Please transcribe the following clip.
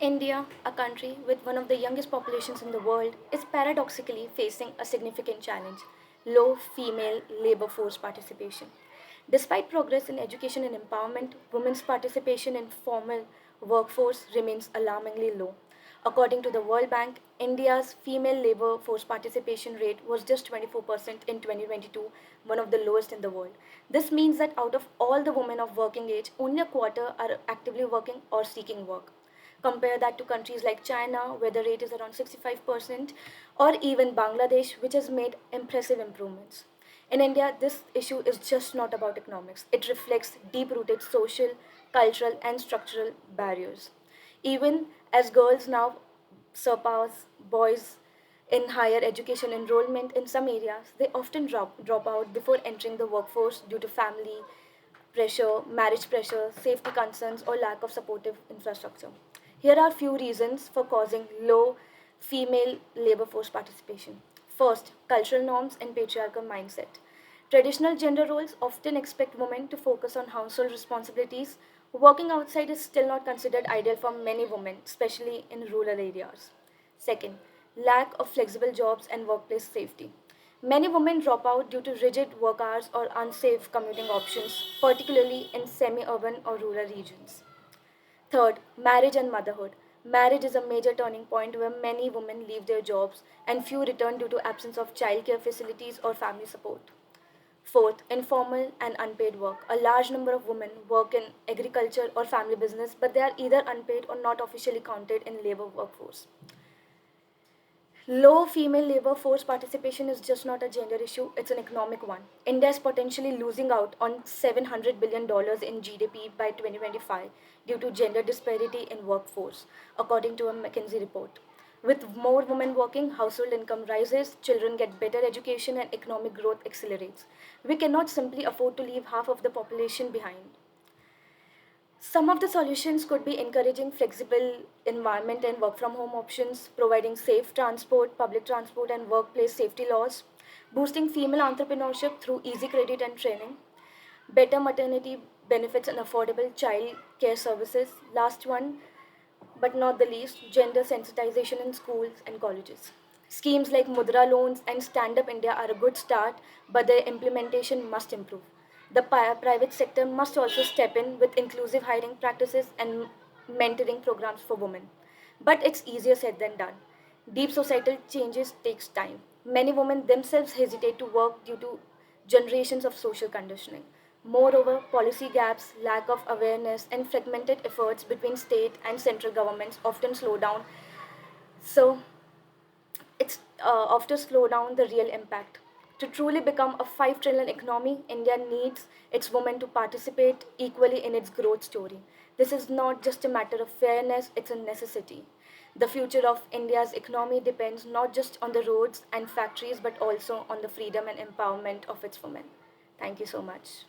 India, a country with one of the youngest populations in the world, is paradoxically facing a significant challenge: low female labor force participation. Despite progress in education and empowerment, women's participation in formal workforce remains alarmingly low. According to the World Bank, India's female labor force participation rate was just 24% in 2022, one of the lowest in the world. This means that out of all the women of working age, only a quarter are actively working or seeking work. Compare that to countries like China, where the rate is around 65%, or even Bangladesh, which has made impressive improvements. In India, this issue is just not about economics. It reflects deep rooted social, cultural, and structural barriers. Even as girls now surpass boys in higher education enrollment in some areas, they often drop out before entering the workforce due to family pressure, marriage pressure, safety concerns, or lack of supportive infrastructure. Here are few reasons for causing low female labor force participation. First, cultural norms and patriarchal mindset. Traditional gender roles often expect women to focus on household responsibilities. Working outside is still not considered ideal for many women, especially in rural areas. Second, lack of flexible jobs and workplace safety. Many women drop out due to rigid work hours or unsafe commuting options, particularly in semi urban or rural regions. Third, marriage and motherhood. Marriage is a major turning point where many women leave their jobs and few return due to absence of childcare facilities or family support. Fourth, informal and unpaid work. A large number of women work in agriculture or family business, but they are either unpaid or not officially counted in labor workforce. Low female labor force participation is just not a gender issue, it's an economic one. India is potentially losing out on $700 billion in GDP by 2025 due to gender disparity in workforce, according to a McKinsey report. With more women working, household income rises, children get better education, and economic growth accelerates. We cannot simply afford to leave half of the population behind. Some of the solutions could be encouraging flexible environment and work from home options, providing safe transport, public transport, and workplace safety laws, boosting female entrepreneurship through easy credit and training, better maternity benefits and affordable child care services. Last one, but not the least, gender sensitization in schools and colleges. Schemes like Mudra loans and Stand Up India are a good start, but their implementation must improve. The private sector must also step in with inclusive hiring practices and mentoring programs for women. But it's easier said than done. Deep societal changes takes time. Many women themselves hesitate to work due to generations of social conditioning. Moreover, policy gaps, lack of awareness, and fragmented efforts between state and central governments often slow down. So, it's often slow down the real impact. To truly become a 5 trillion economy, India needs its women to participate equally in its growth story. This is not just a matter of fairness, it's a necessity. The future of India's economy depends not just on the roads and factories, but also on the freedom and empowerment of its women. Thank you so much.